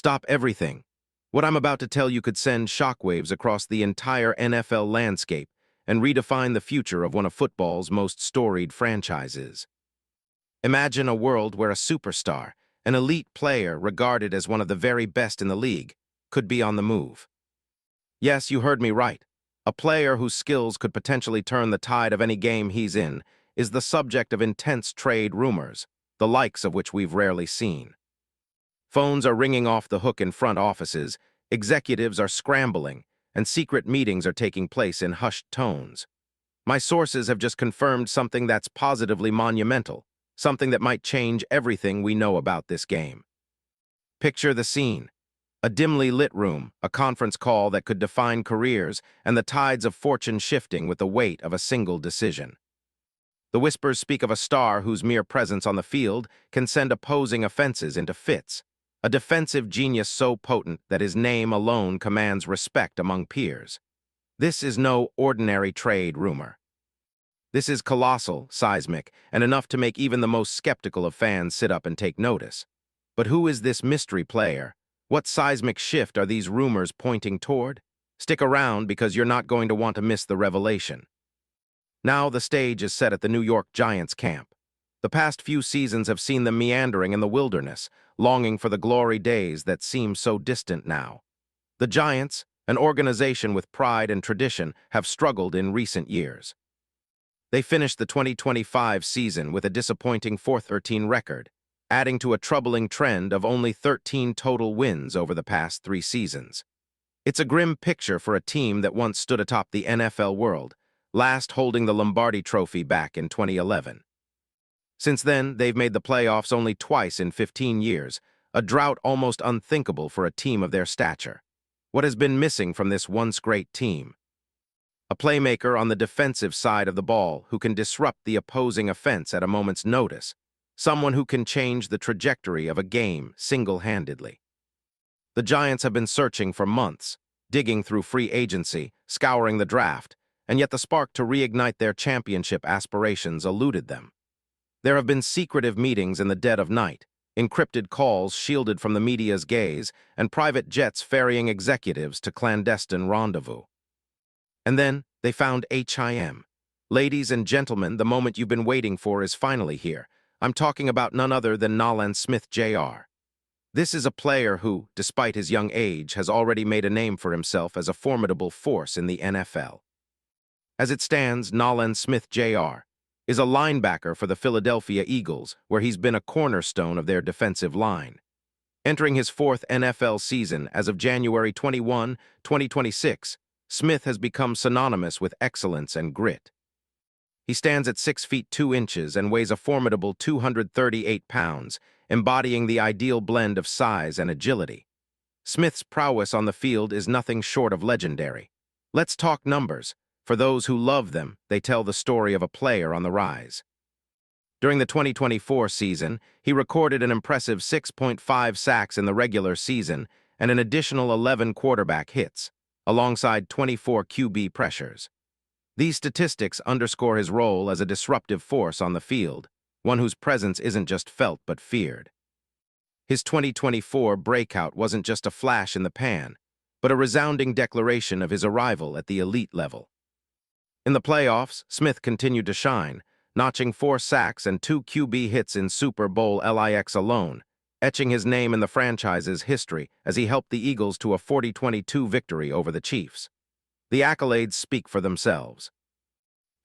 Stop everything. What I'm about to tell you could send shockwaves across the entire NFL landscape and redefine the future of one of football's most storied franchises. Imagine a world where a superstar, an elite player regarded as one of the very best in the league, could be on the move. Yes, you heard me right. A player whose skills could potentially turn the tide of any game he's in is the subject of intense trade rumors, the likes of which we've rarely seen. Phones are ringing off the hook in front offices, executives are scrambling, and secret meetings are taking place in hushed tones. My sources have just confirmed something that's positively monumental, something that might change everything we know about this game. Picture the scene. A dimly lit room, a conference call that could define careers, and the tides of fortune shifting with the weight of a single decision. The whispers speak of a star whose mere presence on the field can send opposing offenses into fits, a defensive genius so potent that his name alone commands respect among peers. This is no ordinary trade rumor. This is colossal, seismic, and enough to make even the most skeptical of fans sit up and take notice. But who is this mystery player? What seismic shift are these rumors pointing toward? Stick around because you're not going to want to miss the revelation. Now the stage is set at the New York Giants camp. The past few seasons have seen them meandering in the wilderness, longing for the glory days that seem so distant now. The Giants, an organization with pride and tradition, have struggled in recent years. They finished the 2025 season with a disappointing 4-13 record, adding to a troubling trend of only 13 total wins over the past 3 seasons. It's a grim picture for a team that once stood atop the NFL world, last holding the Lombardi Trophy back in 2011. Since then, they've made the playoffs only twice in 15 years, a drought almost unthinkable for a team of their stature. What has been missing from this once great team? A playmaker on the defensive side of the ball who can disrupt the opposing offense at a moment's notice, someone who can change the trajectory of a game single-handedly. The Giants have been searching for months, digging through free agency, scouring the draft, and yet the spark to reignite their championship aspirations eluded them. There have been secretive meetings in the dead of night, encrypted calls shielded from the media's gaze, and private jets ferrying executives to clandestine rendezvous. And then they found HIM. Ladies and gentlemen, the moment you've been waiting for is finally here. I'm talking about none other than Nolan Smith Jr. This is a player who, despite his young age, has already made a name for himself as a formidable force in the NFL. As it stands, Nolan Smith Jr. is a linebacker for the Philadelphia Eagles, where he's been a cornerstone of their defensive line. Entering his 4th NFL season as of January 21, 2026, Smith has become synonymous with excellence and grit. He stands at 6 feet 2 inches and weighs a formidable 238 pounds, embodying the ideal blend of size and agility. Smith's prowess on the field is nothing short of legendary. Let's talk numbers. For those who love them, they tell the story of a player on the rise. During the 2024 season, he recorded an impressive 6.5 sacks in the regular season and an additional 11 quarterback hits, alongside 24 QB pressures. These statistics underscore his role as a disruptive force on the field, one whose presence isn't just felt but feared. His 2024 breakout wasn't just a flash in the pan, but a resounding declaration of his arrival at the elite level. In the playoffs, Smith continued to shine, notching 4 sacks and 2 QB hits in Super Bowl LIX alone, etching his name in the franchise's history as he helped the Eagles to a 40-22 victory over the Chiefs. The accolades speak for themselves.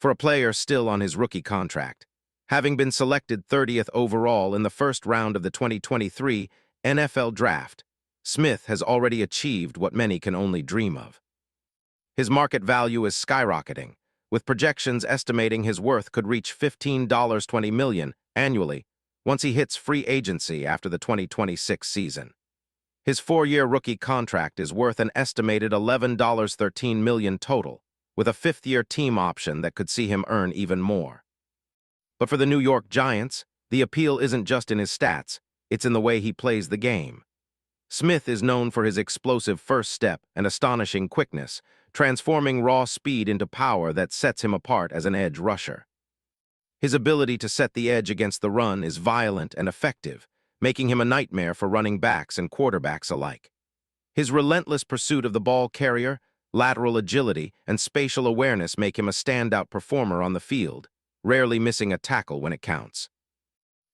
For a player still on his rookie contract, having been selected 30th overall in the first round of the 2023 NFL Draft, Smith has already achieved what many can only dream of. His market value is skyrocketing, with projections estimating his worth could reach $15.20 million annually once he hits free agency after the 2026 season. His 4-year rookie contract is worth an estimated $11.13 million total, with a 5th-year team option that could see him earn even more. But for the New York Giants, the appeal isn't just in his stats, it's in the way he plays the game. Smith is known for his explosive first step and astonishing quickness, transforming raw speed into power that sets him apart as an edge rusher. His ability to set the edge against the run is violent and effective, making him a nightmare for running backs and quarterbacks alike. His relentless pursuit of the ball carrier, lateral agility, and spatial awareness make him a standout performer on the field, rarely missing a tackle when it counts.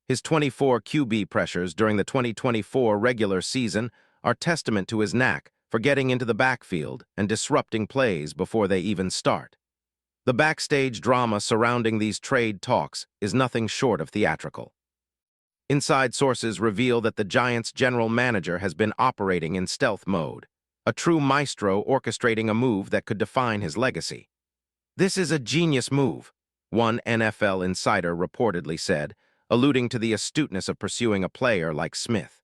His 24 QB pressures during the 2024 regular season are testament to his knack for getting into the backfield and disrupting plays before they even start. The backstage drama surrounding these trade talks is nothing short of theatrical. Inside sources reveal that the Giants' general manager has been operating in stealth mode, a true maestro orchestrating a move that could define his legacy. "This is a genius move," one NFL insider reportedly said, alluding to the astuteness of pursuing a player like Smith.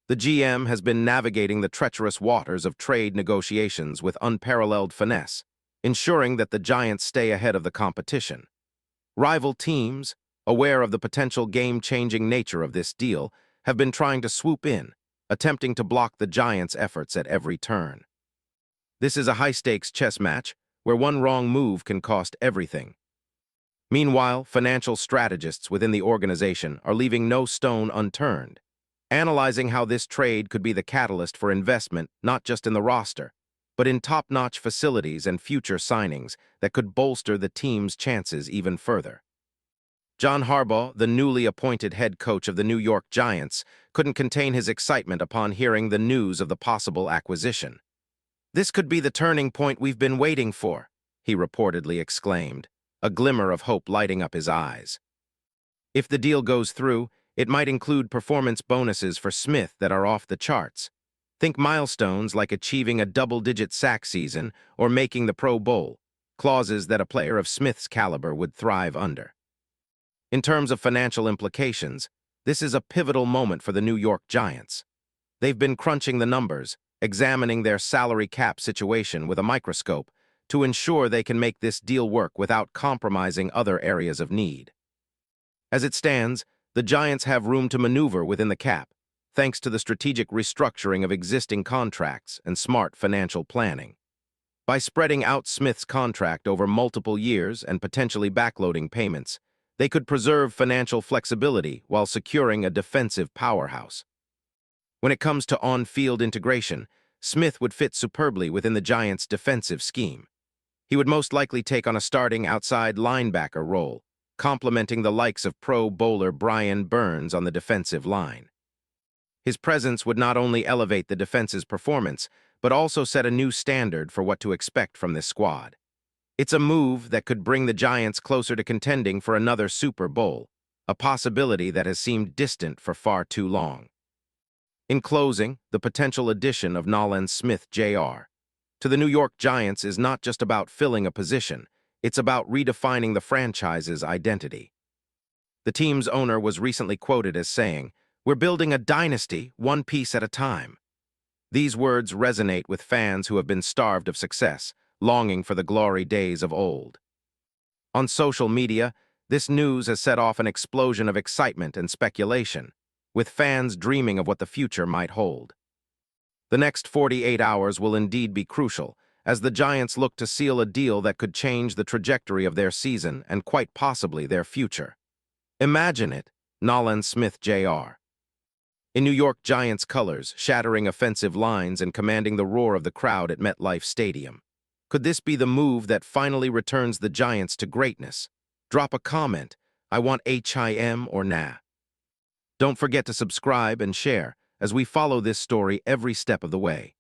The GM has been navigating the treacherous waters of trade negotiations with unparalleled finesse, ensuring that the Giants stay ahead of the competition. Rival teams, aware of the potential game-changing nature of this deal, have been trying to swoop in, attempting to block the Giants' efforts at every turn. This is a high-stakes chess match where one wrong move can cost everything. Meanwhile, financial strategists within the organization are leaving no stone unturned, analyzing how this trade could be the catalyst for investment not just in the roster, but in top-notch facilities and future signings that could bolster the team's chances even further. John Harbaugh, the newly appointed head coach of the New York Giants, couldn't contain his excitement upon hearing the news of the possible acquisition. "This could be the turning point we've been waiting for," he reportedly exclaimed, a glimmer of hope lighting up his eyes. If the deal goes through, it might include performance bonuses for Smith that are off the charts. Think milestones like achieving a double-digit sack season or making the Pro Bowl, clauses that a player of Smith's caliber would thrive under. In terms of financial implications, this is a pivotal moment for the New York Giants. They've been crunching the numbers, examining their salary cap situation with a microscope to ensure they can make this deal work without compromising other areas of need. As it stands, the Giants have room to maneuver within the cap, thanks to the strategic restructuring of existing contracts and smart financial planning. By spreading out Smith's contract over multiple years and potentially backloading payments, they could preserve financial flexibility while securing a defensive powerhouse. When it comes to on-field integration, Smith would fit superbly within the Giants' defensive scheme. He would most likely take on a starting outside linebacker role, complementing the likes of Pro Bowler Brian Burns on the defensive line. His presence would not only elevate the defense's performance, but also set a new standard for what to expect from this squad. It's a move that could bring the Giants closer to contending for another Super Bowl, a possibility that has seemed distant for far too long. In closing, the potential addition of Nolan Smith Jr. to the New York Giants is not just about filling a position, it's about redefining the franchise's identity. The team's owner was recently quoted as saying, "We're building a dynasty, one piece at a time." These words resonate with fans who have been starved of success, longing for the glory days of old. On social media, this news has set off an explosion of excitement and speculation, with fans dreaming of what the future might hold. The next 48 hours will indeed be crucial, as the Giants look to seal a deal that could change the trajectory of their season and quite possibly their future. Imagine it, Nolan Smith Jr. in New York Giants colors, shattering offensive lines and commanding the roar of the crowd at MetLife Stadium. Could this be the move that finally returns the Giants to greatness? Drop a comment. I want HIM or nah. Don't forget to subscribe and share as we follow this story every step of the way.